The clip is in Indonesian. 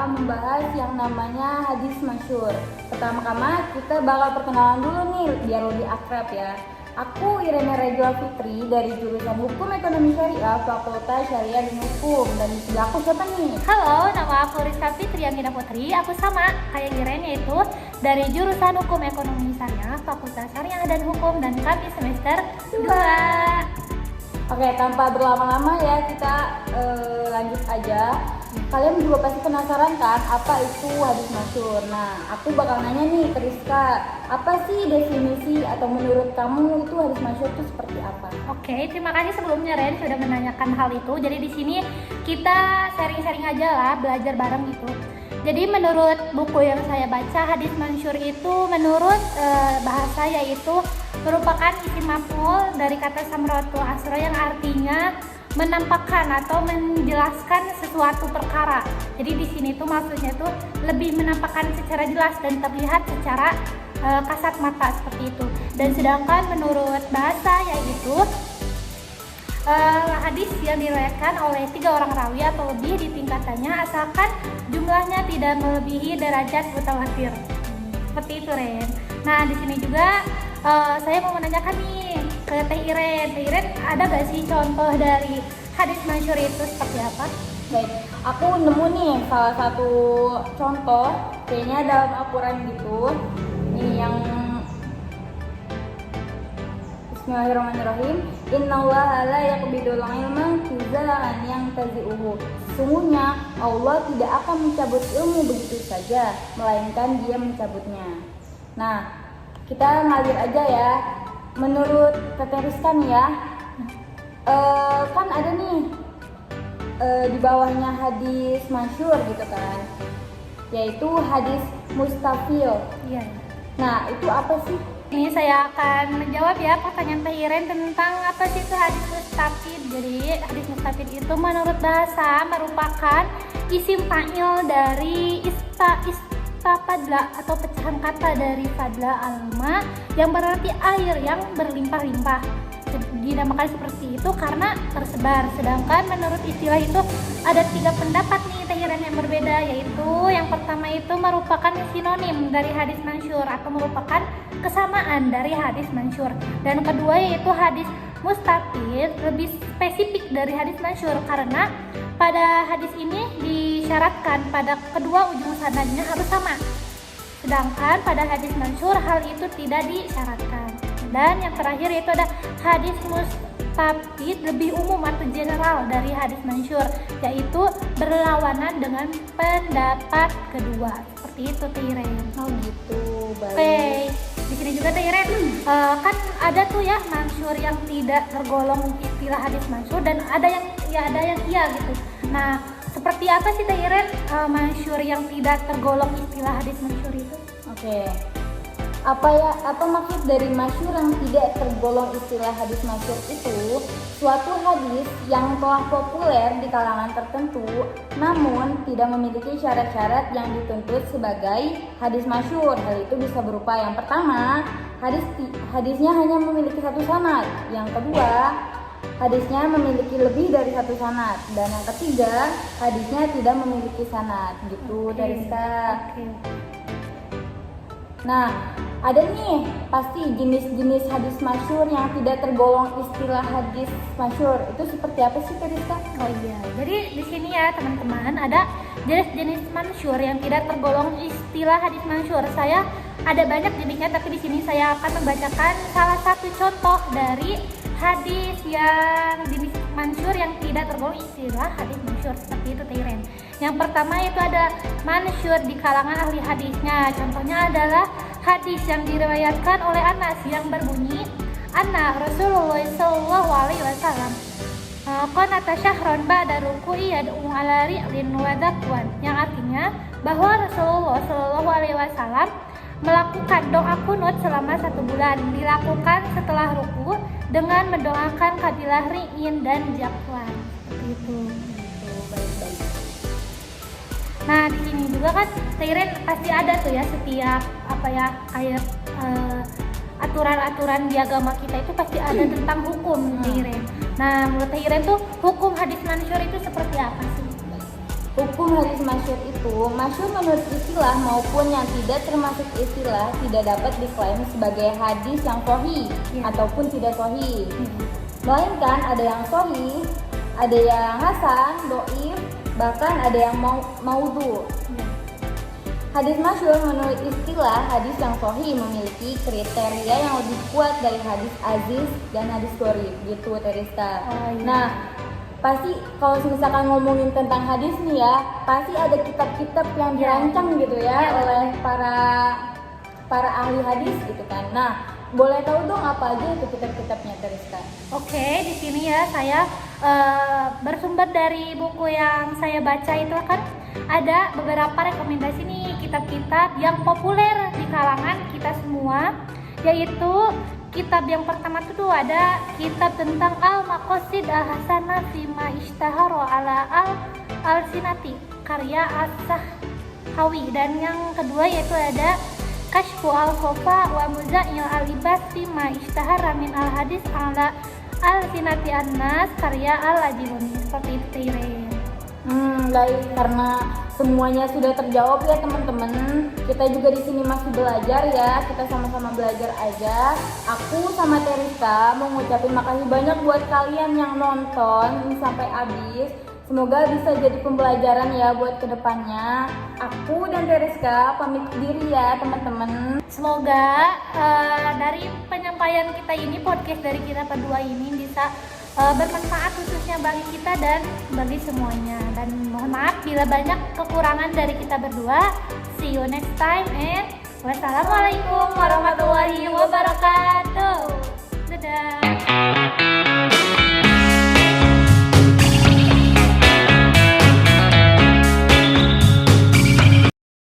akan membahas yang namanya hadis masyhur. Pertama-tama kita bakal perkenalan dulu nih biar lebih akrab ya. Aku Irene Regula Fitri dari jurusan Hukum Ekonomi Syariah Fakultas Syariah dan Hukum. Dan di sebelah aku siapa nih? Halo, nama aku Rizka Fitri Angina Putri. Aku sama kayak Irene, yaitu dari jurusan Hukum Ekonomi Syariah Fakultas Syariah dan Hukum, dan kami semester 2. Oke, tanpa berlama-lama ya kita lanjut aja. Kalian juga pasti penasaran kan apa itu hadis masyhur. Nah, aku bakal nanya nih ke Rizka, apa sih definisi atau menurut kamu itu hadis masyhur itu seperti apa? Oke, terima kasih sebelumnya Ren sudah menanyakan hal itu. Jadi di sini kita sharing-sharing aja lah, belajar bareng gitu. Jadi menurut buku yang saya baca, hadis masyhur itu menurut bahasa yaitu merupakan isim maf'ul dari kata samratul asra yang artinya menampakkan atau menjelaskan sesuatu perkara. Jadi di sini tuh maksudnya tuh lebih menampakkan secara jelas dan terlihat secara kasat mata seperti itu. Dan sedangkan menurut bahasa yaitu hadis yang diriwayatkan oleh 3 orang rawi atau lebih di tingkatannya asalkan jumlahnya tidak melebihi derajat mutawatir. Seperti itu, Ren. Nah, di sini juga saya mau menanyakan nih ke Teh Iren. Teh Iren, ada gak sih contoh dari hadis masyhur itu seperti apa? Baik, aku nemu nih salah satu contoh kayaknya dalam Al-Quran gitu. Nih yang Bismillahirrahmanirrahim. Innallaha la yaqbidul ilma tizaan yang tazi'uhu. Sesungguhnya Allah tidak akan mencabut ilmu begitu saja, melainkan Dia mencabutnya. Nah, kita ngalir aja ya. Menurut Teteh Rizka nih ya, kan ada nih di bawahnya hadis masyhur gitu kan, yaitu hadis mustafil. Iya. Nah, itu apa sih? Ini saya akan menjawab ya pertanyaan Teh Iren tentang apa sih itu hadis mustafid. Jadi hadis mustafid itu menurut bahasa merupakan isim fa'il dari istafadla atau pecahan kata dari fadla alma yang berarti air yang berlimpah-limpah. Dinamakan seperti itu karena tersebar. Sedangkan menurut istilah itu ada 3 pendapat nih Teh Iren yang berbeda, yaitu yang pertama itu merupakan sinonim dari hadis masyhur atau merupakan kesamaan dari hadis masyhur, dan kedua yaitu hadis mustafid lebih spesifik dari hadis masyhur karena pada hadis ini disyaratkan pada kedua ujung sanadnya harus sama, sedangkan pada hadis masyhur hal itu tidak disyaratkan. Dan yang terakhir yaitu ada hadis mustafid lebih umum atau general dari hadis masyhur, yaitu berlawanan dengan pendapat kedua. Seperti itu Teh Iren. Oh gitu, baik. Oke, di sini juga Teh Iren, kan ada tuh ya masyhur yang tidak tergolong istilah hadis masyhur dan ada yang iya gitu. Nah, seperti apa sih Teh Iren masyhur yang tidak tergolong istilah hadis masyhur itu? Oke. Apa maksud dari masyhur yang tidak tergolong istilah hadis masyhur itu? Suatu hadis yang telah populer di kalangan tertentu namun tidak memiliki syarat-syarat yang dituntut sebagai hadis masyhur. Hal itu bisa berupa yang pertama, hadisnya hanya memiliki 1 sanad. Yang kedua, hadisnya memiliki lebih dari 1 sanad. Dan yang ketiga, hadisnya tidak memiliki sanad. Gitu, dari Oke. Nah, ada nih pasti jenis-jenis hadis masyhur yang tidak tergolong istilah hadis masyhur. Itu seperti apa sih Kak Rizka? Oh iya, jadi di sini ya teman-teman ada jenis-jenis masyhur yang tidak tergolong istilah hadis masyhur. Saya ada banyak jenisnya, tapi di sini saya akan membacakan salah satu contoh dari hadis yang jenis masyhur yang tidak tergolong istilah hadis masyhur seperti itu Teh Iren. Yang pertama itu ada masyhur di kalangan ahli hadisnya. Contohnya adalah hadis yang diriwayatkan oleh Anas yang berbunyi, Anna Rasulullah sallallahu alaihi wasallam qanata syahran ba'da ruku'i yad'u ala ri'lin wa dakwan, yang artinya bahwa Rasulullah sallallahu alaihi wasallam melakukan doa kunut selama 1 bulan, dilakukan setelah ruku dengan mendoakan kabilah Ri'in dan Zakwan. Seperti itu. Baik-baik. Nah, di sini juga kan Teh Iren pasti ada tuh ya setiap kayak aturan-aturan di agama kita itu pasti ada tentang hukum Teh Iren. Nah, menurut Teh Iren tuh hukum hadis masyhur itu seperti apa sih? Hukum hadis masyhur itu, masyhur menurut istilah maupun yang tidak termasuk istilah tidak dapat diklaim sebagai hadis yang sahih ataupun tidak sahih. Melainkan ada yang sahih, ada yang hasan, dhaif, bahkan ada yang maudhu. Hadis masyhur menurut istilah hadis yang sahih memiliki kriteria yang lebih kuat dari hadis aziz dan hadis gharib gitu, Teriska. Nah, pasti kalau misalkan ngomongin tentang hadis nih ya, pasti ada kitab-kitab yang dirancang gitu ya oleh para ahli hadis gitu kan. Nah, boleh tahu dong apa aja itu kitab-kitabnya, Teriska? Oke, di sini ya saya bersumber dari buku yang saya baca itu kan ada beberapa rekomendasi nih kitab-kitab yang populer di kalangan kita semua, yaitu kitab yang pertama itu ada kitab tentang Al-Maqasid Al-Hasanah Fima Ishtahara ala Al-Sinati karya As-Sakhawi, dan yang kedua yaitu ada Kashfu Al-Khofa wa Muza'il Al-Libas Fima Ishtahara min Al-Hadis ala Al-Sinati An-Nas karya Al-Ajiluni. Seperti itu, Iren. Baik, karena semuanya sudah terjawab ya teman-teman. Kita juga di sini masih belajar ya. Kita sama-sama belajar aja. Aku sama Teriska mau ngucapin makasih banyak buat kalian yang nonton sampai habis. Semoga bisa jadi pembelajaran ya buat kedepannya. Aku dan Teriska pamit diri ya teman-teman. Semoga dari penyampaian kita ini, podcast dari kita berdua ini bisa bermanfaat khususnya bagi kita dan bagi semuanya. Dan mohon maaf bila banyak kekurangan dari kita berdua. See you next time and wassalamualaikum warahmatullahi wabarakatuh. Dadah.